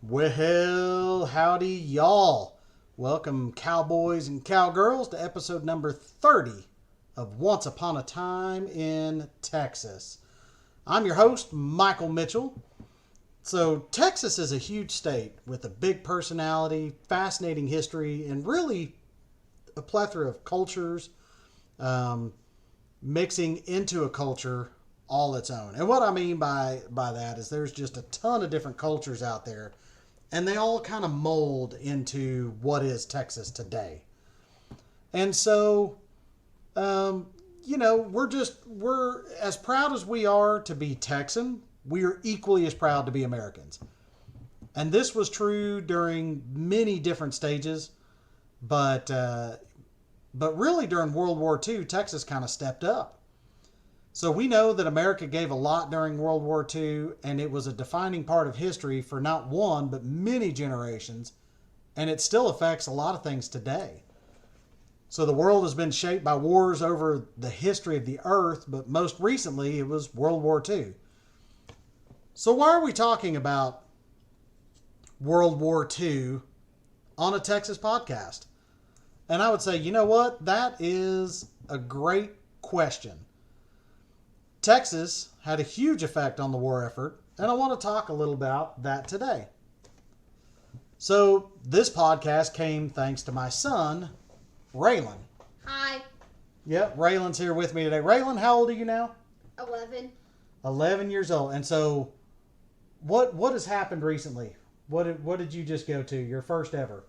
Well, howdy, y'all. Welcome, cowboys and cowgirls, to episode number 30 of Once Upon a Time in Texas. I'm your host, Michael Mitchell. So, Texas is a huge state with a big personality, fascinating history, and really a plethora of cultures mixing into a culture all its own. And what I mean by that is there's just a ton of different cultures out there, and they all kind of mold into what is Texas today. And so, we're as proud as we are to be Texan, we are equally as proud to be Americans. And this was true during many different stages, but really during World War II, Texas kind of stepped up. So we know that America gave a lot during World War II, and it was a defining part of history for not one, but many generations, and it still affects a lot of things today. So the world has been shaped by wars over the history of the earth, but most recently it was World War II. So why are we talking about World War II on a Texas podcast? And I would say, you know what? That is a great question. Texas had a huge effect on the war effort, and I want to talk a little about that today. So this podcast came thanks to my son, Raylan. Hi. Yep, Raylan's here with me today. Raylan, how old are you now? 11. 11 years old. And so what has happened recently? What did you just go to? Your first ever?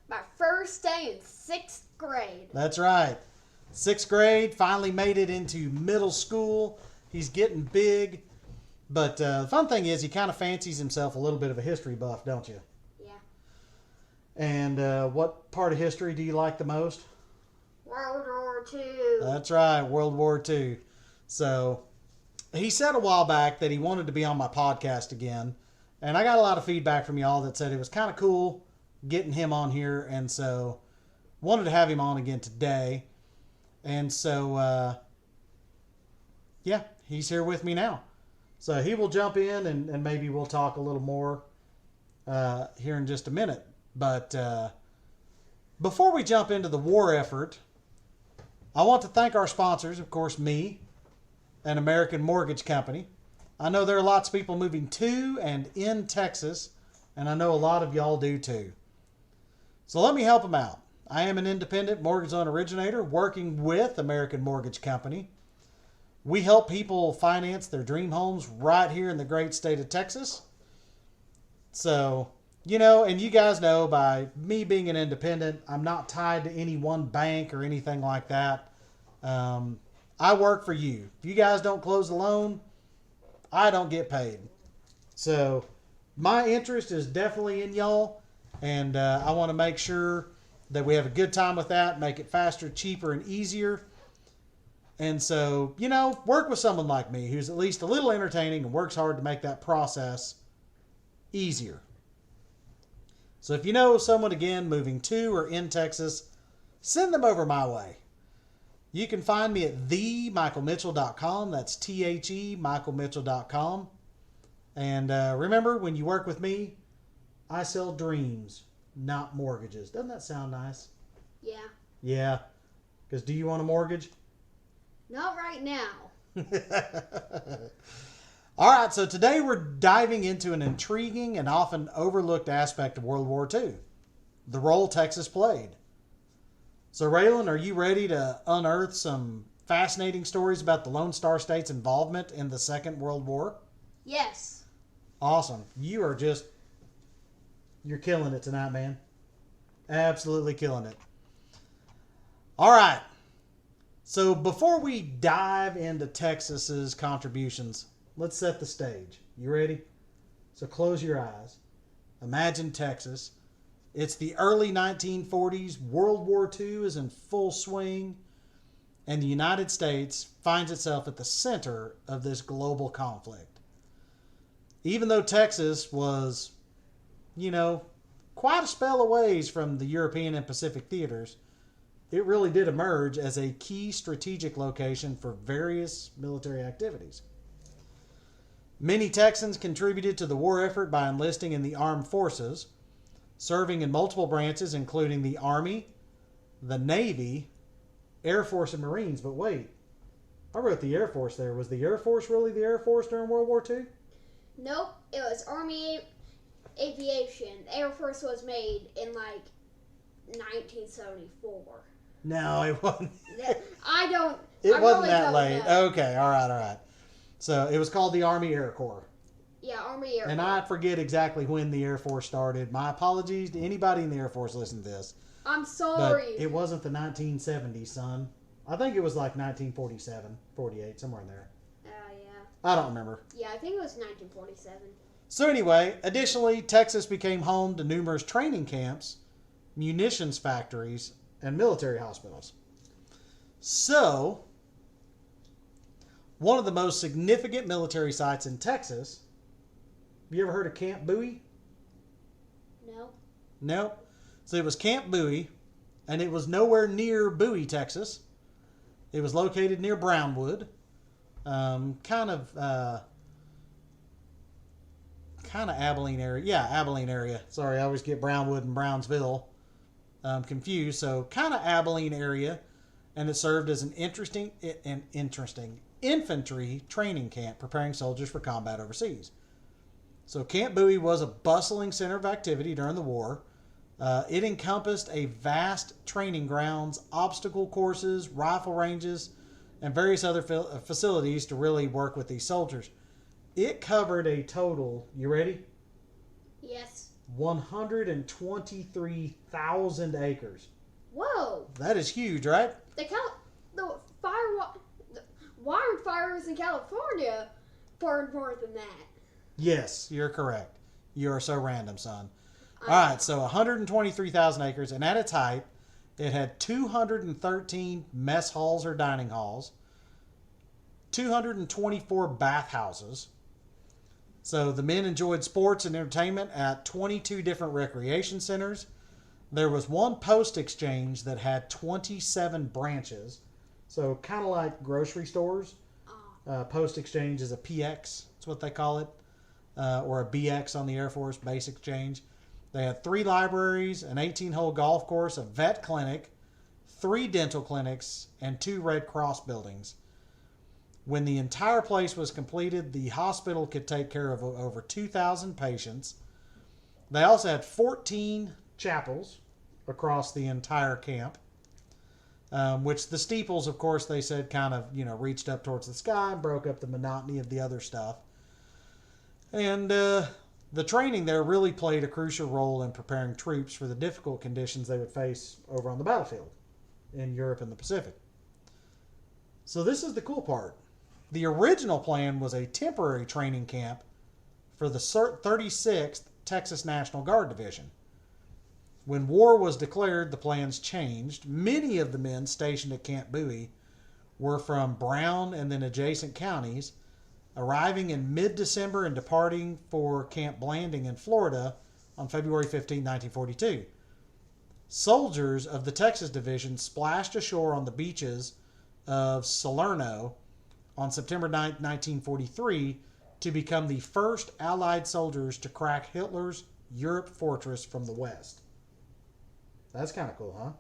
My first day in 6th grade. That's right. 6th grade, finally made it into middle school. He's getting big. But the fun thing is he kind of fancies himself a little bit of a history buff, don't you? Yeah. And what part of history do you like the most? World War II. That's right, World War II. So he said a while back that he wanted to be on my podcast again. And I got a lot of feedback from y'all that said it was kind of cool getting him on here. And so wanted to have him on again today. And so, he's here with me now. So he will jump in and maybe we'll talk a little more here in just a minute. But before we jump into the war effort, I want to thank our sponsors, of course, me and American Mortgage Company. I know there are lots of people moving to and in Texas, and I know a lot of y'all do too. So let me help them out. I am an independent mortgage loan originator working with American Mortgage Company. We help people finance their dream homes right here in the great state of Texas. So, and you guys know by me being an independent, I'm not tied to any one bank or anything like that. I work for you. If you guys don't close the loan, I don't get paid. So my interest is definitely in y'all, and I want to make sure that we have a good time with that, make it faster, cheaper, and easier. And so, work with someone like me who's at least a little entertaining and works hard to make that process easier. So if you know someone, again, moving to or in Texas, send them over my way. You can find me at themichaelmitchell.com. That's THE, michaelmitchell.com. And remember, when you work with me, I sell dreams, not mortgages. Doesn't that sound nice? Yeah. Yeah. Because do you want a mortgage? Not right now. All right, so today we're diving into an intriguing and often overlooked aspect of World War II, the role Texas played. So Raylan, are you ready to unearth some fascinating stories about the Lone Star State's involvement in the Second World War? Yes. Awesome. You're killing it tonight, man. Absolutely killing it. All right. So before we dive into Texas's contributions, let's set the stage. You ready? So close your eyes. Imagine Texas. It's the early 1940s. World War II is in full swing, and the United States finds itself at the center of this global conflict. Even though Texas was, quite a spell away from the European and Pacific theaters, it really did emerge as a key strategic location for various military activities. Many Texans contributed to the war effort by enlisting in the armed forces, serving in multiple branches, including the Army, the Navy, Air Force, and Marines. But wait, I wrote the Air Force there. Was the Air Force really the Air Force during World War II? Nope, it was Army Aviation. The Air Force was made in like 1974. No, it wasn't. I don't. It I wasn't really that don't late. know. Okay, all right. So it was called the Army Air Corps. Yeah, Army Air And Force. I forget exactly when the Air Force started. My apologies to anybody in the Air Force listening to this. I'm But sorry. it wasn't the 1970s, son. I think it was like 1947, 48, somewhere in there. Yeah. I don't remember. Yeah, I think it was 1947. So anyway, additionally, Texas became home to numerous training camps, munitions factories, and military hospitals. So, one of the most significant military sites in Texas, have you ever heard of Camp Bowie? No. No. So it was Camp Bowie, and it was nowhere near Bowie, Texas. It was located near Brownwood, kind of Abilene area. Yeah, Abilene area. Sorry, I always get Brownwood and Brownsville confused. So kind of Abilene area, and it served as an interesting infantry training camp preparing soldiers for combat overseas. So Camp Bowie was a bustling center of activity during the war. It encompassed a vast training grounds, obstacle courses, rifle ranges, and various other facilities to really work with these soldiers. It covered a total, you ready? Yes. 123,000 acres. Whoa. That is huge, right? The wildfires in California burned more than that. Yes, you're correct. You are so random, son. All right, so 123,000 acres, and at its height, it had 213 mess halls or dining halls, 224 bathhouses. So the men enjoyed sports and entertainment at 22 different recreation centers. There was one post exchange that had 27 branches. So kind of like grocery stores. Post exchange is a PX, that's what they call it, or a BX on the Air Force, base exchange. They had 3 libraries, an 18-hole golf course, a vet clinic, 3 dental clinics, and 2 Red Cross buildings. When the entire place was completed, the hospital could take care of over 2,000 patients. They also had 14 chapels across the entire camp, which the steeples, of course, they said kind of, reached up towards the sky and broke up the monotony of the other stuff. And the training there really played a crucial role in preparing troops for the difficult conditions they would face over on the battlefield in Europe and the Pacific. So this is the cool part. The original plan was a temporary training camp for the 36th Texas National Guard Division. When war was declared, the plans changed. Many of the men stationed at Camp Bowie were from Brown and then adjacent counties, arriving in mid-December and departing for Camp Blanding in Florida on February 15, 1942. Soldiers of the Texas Division splashed ashore on the beaches of Salerno on September 9, 1943, to become the first Allied soldiers to crack Hitler's Europe fortress from the west. That's kind of cool, huh?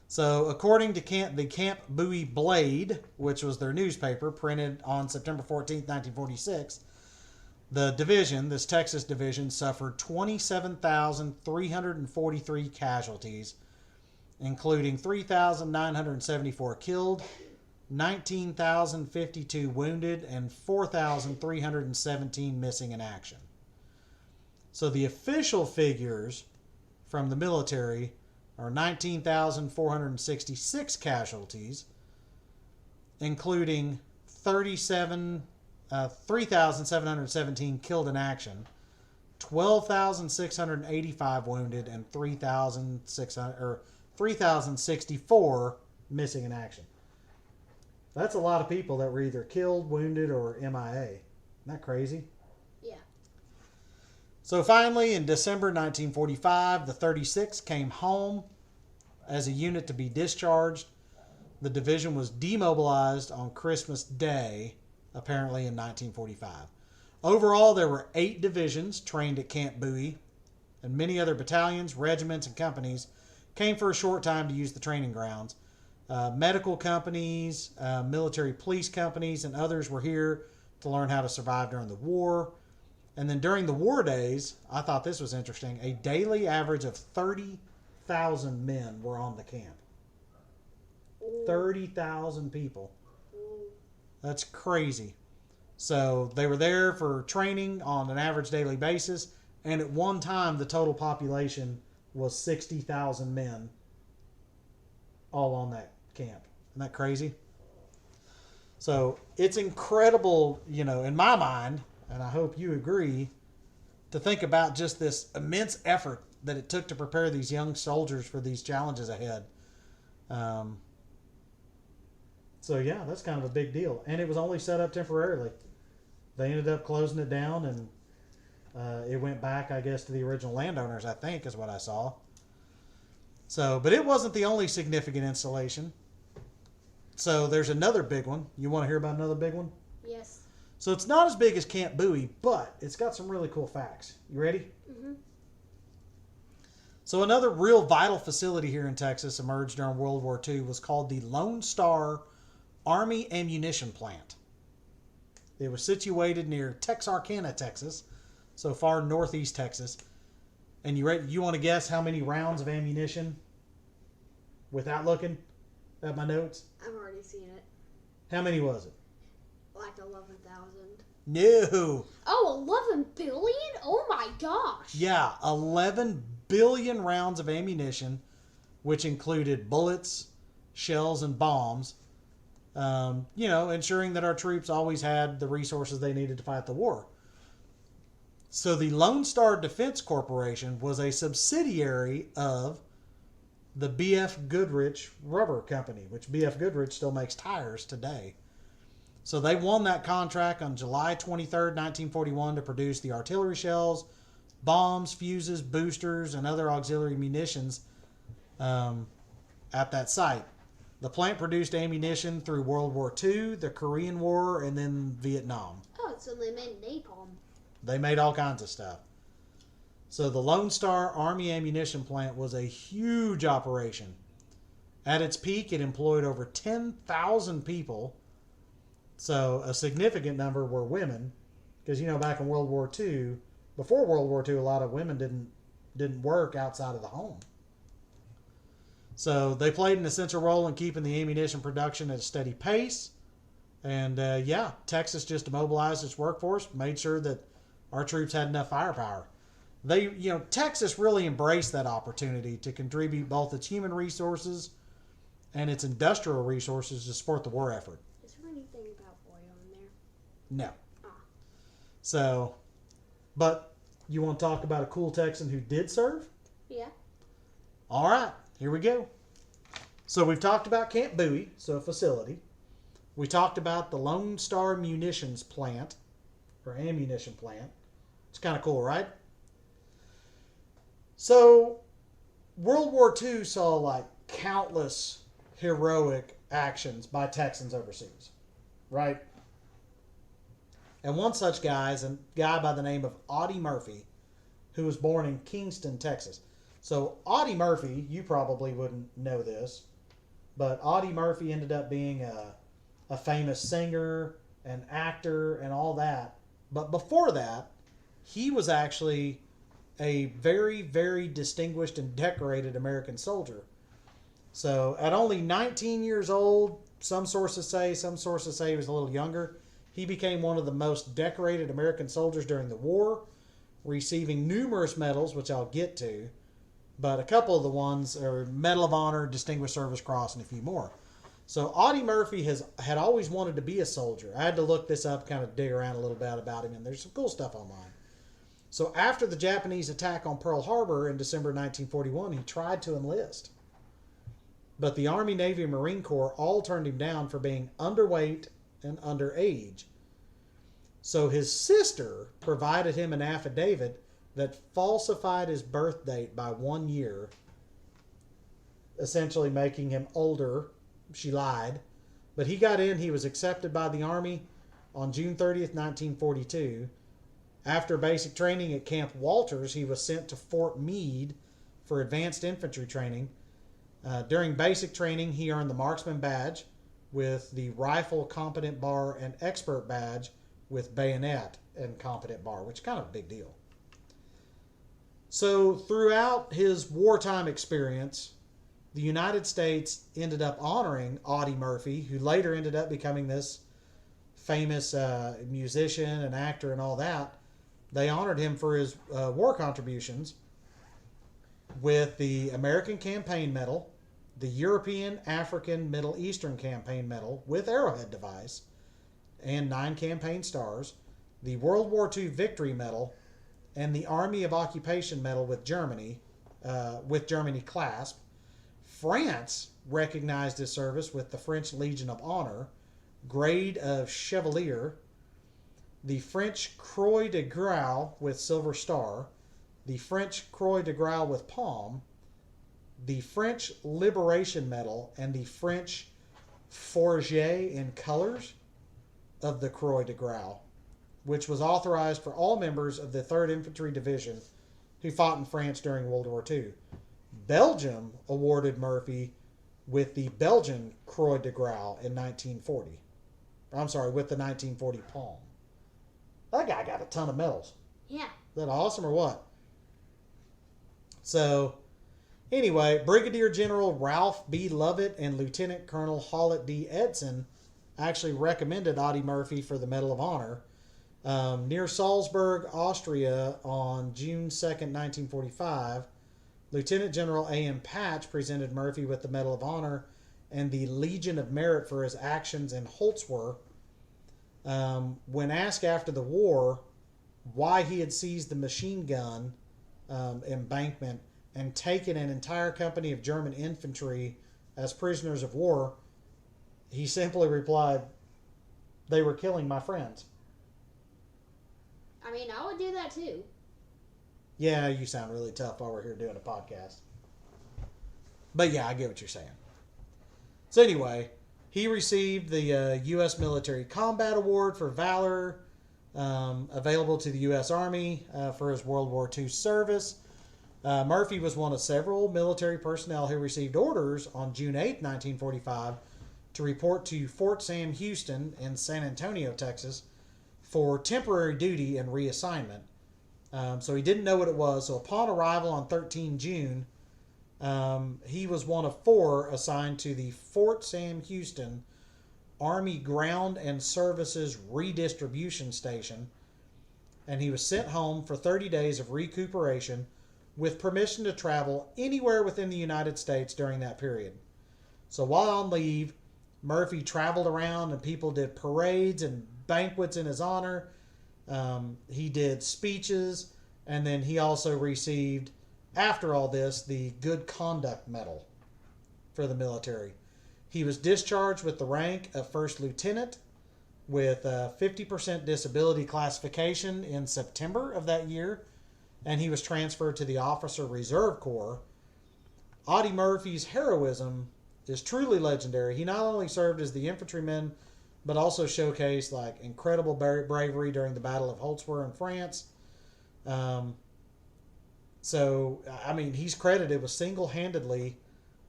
So, according to the Camp Bowie Blade, which was their newspaper, printed on September 14, 1946, the division, this Texas division, suffered 27,343 casualties, including 3,974 killed, 19,052 wounded, and 4,317 missing in action. So the official figures from the military are 19,466 casualties, including 3,717 killed in action, 12,685 wounded, and 3,064 missing in action. That's a lot of people that were either killed, wounded, or MIA. Isn't that crazy? Yeah. So finally, in December 1945, the 36th came home as a unit to be discharged. The division was demobilized on Christmas Day apparently in 1945. Overall, there were 8 divisions trained at Camp Bowie, and many other battalions, regiments, and companies came for a short time to use the training grounds. Medical companies, military police companies, and others were here to learn how to survive during the war. And then during the war days, I thought this was interesting, a daily average of 30,000 men were on the camp. 30,000 people. That's crazy. So they were there for training on an average daily basis, and at one time the total population was 60,000 men all on that camp. Isn't that crazy? So it's incredible, in my mind, and I hope you agree, to think about just this immense effort that it took to prepare these young soldiers for these challenges ahead. So yeah, that's kind of a big deal. And it was only set up temporarily. They ended up closing it down, and it went back, I guess, to the original landowners, I think, is what I saw. So, but it wasn't the only significant installation. So there's another big one. You want to hear about another big one? Yes. So it's not as big as Camp Bowie, but it's got some really cool facts. You ready? Mm-hmm. So another real vital facility here in Texas emerged during World War II was called the Lone Star Army Ammunition Plant. It was situated near Texarkana, Texas, so far northeast Texas. And you want to guess how many rounds of ammunition without looking at my notes? I've already seen it. How many was it? Like 11,000. No. Oh, 11 billion? Oh my gosh. Yeah, 11 billion rounds of ammunition, which included bullets, shells, and bombs. Ensuring that our troops always had the resources they needed to fight the war. So the Lone Star Defense Corporation was a subsidiary of the B.F. Goodrich Rubber Company, which B.F. Goodrich still makes tires today. So they won that contract on July 23rd, 1941 to produce the artillery shells, bombs, fuses, boosters, and other auxiliary munitions at that site. The plant produced ammunition through World War II, the Korean War, and then Vietnam. Oh, so they made napalm. They made all kinds of stuff. So the Lone Star Army Ammunition Plant was a huge operation. At its peak, it employed over 10,000 people. So a significant number were women. Because, back in World War II, before World War II, a lot of women didn't work outside of the home. So they played an essential role in keeping the ammunition production at a steady pace. And Texas just mobilized its workforce, made sure that our troops had enough firepower. Texas really embraced that opportunity to contribute both its human resources and its industrial resources to support the war effort. Is there anything about oil in there? No. Ah. So, but you want to talk about a cool Texan who did serve? Yeah. All right, here we go. So we've talked about Camp Bowie, so a facility. We talked about the Lone Star Munitions Plant, or ammunition plant. It's kind of cool, right? So, World War II saw countless heroic actions by Texans overseas, right? And one such guy is a guy by the name of Audie Murphy, who was born in Kingston, Texas. So, Audie Murphy, you probably wouldn't know this, but Audie Murphy ended up being a famous singer, an actor, and all that. But before that, he was actually a very, very distinguished and decorated American soldier. So at only 19 years old, some sources say he was a little younger, he became one of the most decorated American soldiers during the war, receiving numerous medals, which I'll get to. But a couple of the ones are Medal of Honor, Distinguished Service Cross, and a few more. So Audie Murphy had always wanted to be a soldier. I had to look this up, kind of dig around a little bit about him, and there's some cool stuff online. So after the Japanese attack on Pearl Harbor in December 1941, he tried to enlist. But the Army, Navy, and Marine Corps all turned him down for being underweight and underage. So his sister provided him an affidavit that falsified his birth date by 1 year, essentially making him older. She lied. But he got in. He was accepted by the Army. on June 30th, 1942. After basic training at Camp Walters, he was sent to Fort Meade for advanced infantry training. During basic training, he earned the Marksman Badge with the Rifle Competent Bar and Expert Badge with Bayonet and Competent Bar, which is kind of a big deal. So throughout his wartime experience, the United States ended up honoring Audie Murphy, who later ended up becoming this famous musician and actor and all that. They honored him for his war contributions with the American Campaign Medal, the European, African, Middle Eastern Campaign Medal with Arrowhead device, and 9 campaign stars, the World War II Victory Medal, and the Army of Occupation Medal with Germany clasp. France recognized his service with the French Legion of Honor, grade of Chevalier, the French Croix de Grau with Silver Star, the French Croix de Grau with Palm, the French Liberation Medal, and the French Fourragère in colors of the Croix de Grau, which was authorized for all members of the 3rd Infantry Division who fought in France during World War II. Belgium awarded Murphy with the Belgian Croix de Grau in 1940. I'm sorry, with the 1940 Palm. That guy got a ton of medals. Yeah. Is that awesome or what? So, anyway, Brigadier General Ralph B. Lovett and Lieutenant Colonel Hallett D. Edson actually recommended Audie Murphy for the Medal of Honor. Near Salzburg, Austria, on June 2nd, 1945, Lieutenant General A.M. Patch presented Murphy with the Medal of Honor and the Legion of Merit for his actions in Holzwar. When asked after the war why he had seized the machine gun embankment and taken an entire company of German infantry as prisoners of war, he simply replied, "They were killing my friends." I mean, I would do that too. Yeah, you sound really tough while we're here doing a podcast. But yeah, I get what you're saying. So anyway, he received the U.S. Military Combat Award for Valor, available to the U.S. Army for his World War II service. Murphy was one of several military personnel who received orders on June 8, 1945, to report to Fort Sam Houston in San Antonio, Texas, for temporary duty and reassignment. So he didn't know what it was. So upon arrival on 13 June, he was one of 4 assigned to the Fort Sam Houston Army Ground and Services Redistribution Station, and he was sent home for 30 days of recuperation with permission to travel anywhere within the United States during that period. So while on leave, Murphy traveled around and people did parades and banquets in his honor. He did speeches, and then he also received, after all this, the Good Conduct Medal for the military. He was discharged with the rank of First Lieutenant with a 50% disability classification in September of that year, and he was transferred to the Officer Reserve Corps. Audie Murphy's heroism is truly legendary. He not only served as the infantryman, but also showcased like incredible bravery during the Battle of Holzwar in France. So, I mean, he's credited with single-handedly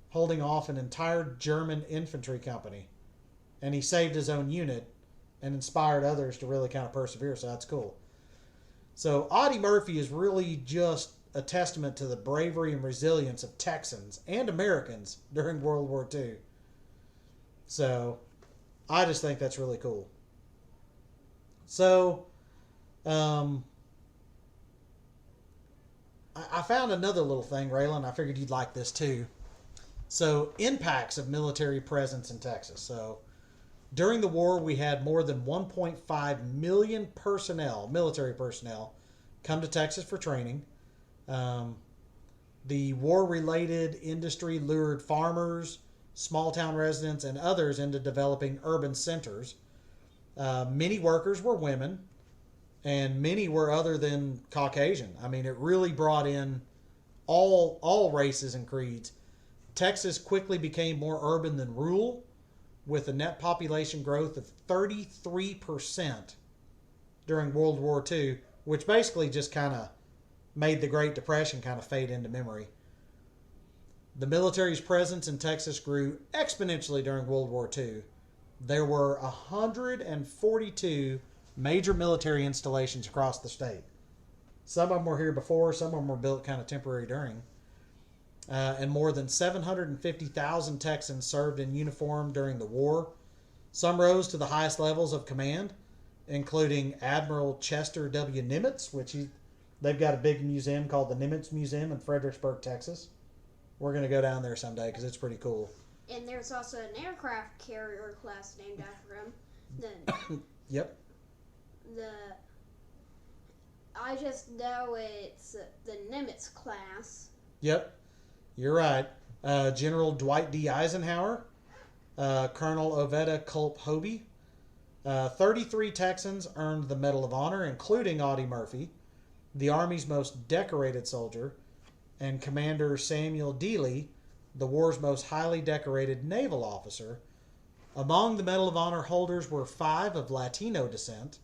holding off an entire German infantry company. And he saved his own unit and inspired others to really kind of persevere, so that's cool. So, Audie Murphy is really just a testament to the bravery and resilience of Texans and Americans during World War II. So, I just think that's really cool. So, I found another little thing, Raylan. I figured you'd like this too. So, impacts of military presence in Texas. So, during the war, we had more than 1.5 million military personnel, come to Texas for training. The war-related industry lured farmers, small-town residents, and others into developing urban centers. Many workers were women, and many were other than Caucasian. I mean, it really brought in all races and creeds. Texas quickly became more urban than rural, with a net population growth of 33% during World War II, which basically just kind of made the Great Depression kind of fade into memory. The military's presence in Texas grew exponentially during World War II. There were 142 major military installations across the state. Some of them were here before, some of them were built kind of temporary during. And more than 750,000 Texans served in uniform during the war. Some rose to the highest levels of command, including Admiral Chester W. Nimitz, they've got a big museum called the Nimitz Museum in Fredericksburg, Texas. We're going to go down there someday because it's pretty cool. And there's also an aircraft carrier class named after him. Yep. I just know it's the Nimitz class. Yep. You're right. General Dwight D. Eisenhower, Colonel Oveta Culp Hobie. 33 Texans earned the Medal of Honor, including Audie Murphy, the Army's most decorated soldier, and Commander Samuel Dealey, the war's most highly decorated naval officer. Among the Medal of Honor holders were 5 of Latino descent.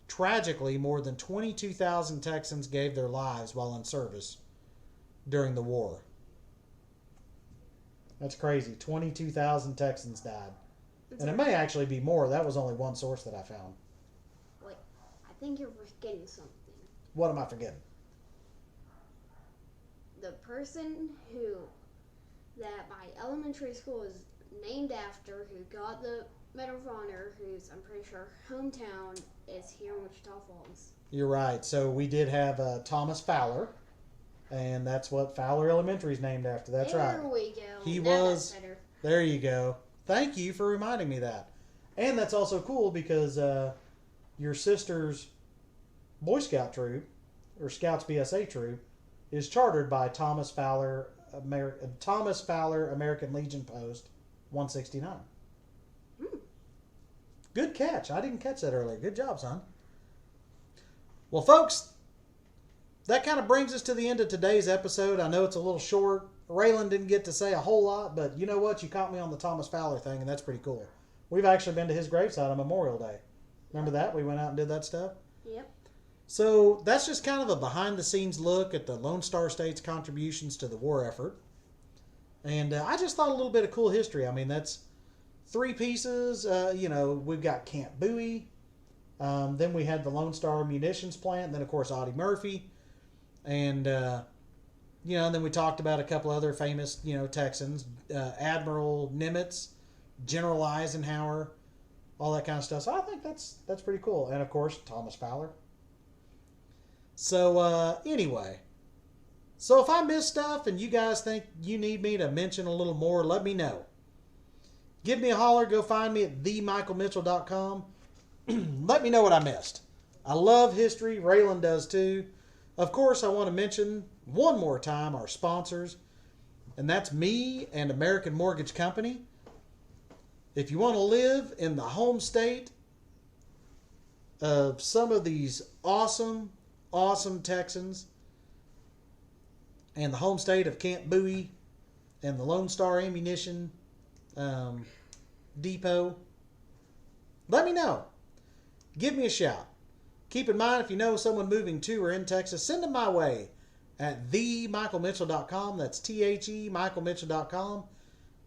Tragically, more than 22,000 Texans gave their lives while in service during the war. That's crazy. 22,000 Texans died. And it may actually be more. That was only one source that I found. Wait, I think you're forgetting something. What am I forgetting? The person that my elementary school is named after, who got the Medal of Honor, whose I'm pretty sure hometown is here in Wichita Falls. You're right. So we did have Thomas Fowler, and that's what Fowler Elementary is named after. That's right. There we go. He Now was. that's better. There you go. Thank you for reminding me that. And that's also cool because your sister's Boy Scout troop, or Scouts BSA troop, is chartered by Thomas Fowler American Legion Post 169. Good catch. I didn't catch that earlier. Good job, son. Well, folks, that kind of brings us to the end of today's episode. I know it's a little short. Raylan didn't get to say a whole lot, but you know what? You caught me on the Thomas Fowler thing, and that's pretty cool. We've actually been to his gravesite on Memorial Day. Remember that? We went out and did that stuff? Yep. So that's just kind of a behind-the-scenes look at the Lone Star State's contributions to the war effort. And I just thought a little bit of cool history. I mean, that's 3 pieces. We've got Camp Bowie. Then we had the Lone Star Munitions Plant. And then, of course, Audie Murphy. And, then we talked about a couple other famous, Texans. Admiral Nimitz, General Eisenhower, all that kind of stuff. So I think that's pretty cool. And, of course, Thomas Fowler. So, anyway. So if I missed stuff and you guys think you need me to mention a little more, let me know. Give me a holler. Go find me at themichaelmitchell.com. Let me know what I missed. I love history. Raylan does too. Of course, I want to mention one more time our sponsors, and that's me and American Mortgage Company. If you want to live in the home state of some of these awesome Texans, and the home state of Camp Bowie and the Lone Star Ammunition Depot, let me know. Give me a shout. Keep in mind, if you know someone moving to or in Texas, send them my way at themichaelmitchell.com. That's THE michaelmitchell.com.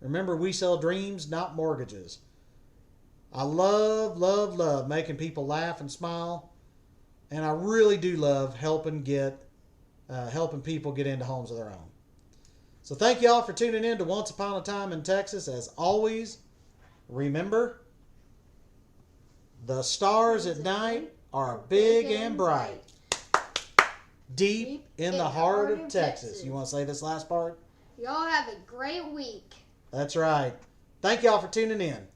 Remember, we sell dreams, not mortgages. I love making people laugh and smile. And I really do love helping people get into homes of their own. So thank you all for tuning in to Once Upon a Time in Texas. As always, remember, the stars at night are big and bright, deep in the heart of Texas. You want to say this last part? Y'all have a great week. That's right. Thank you all for tuning in.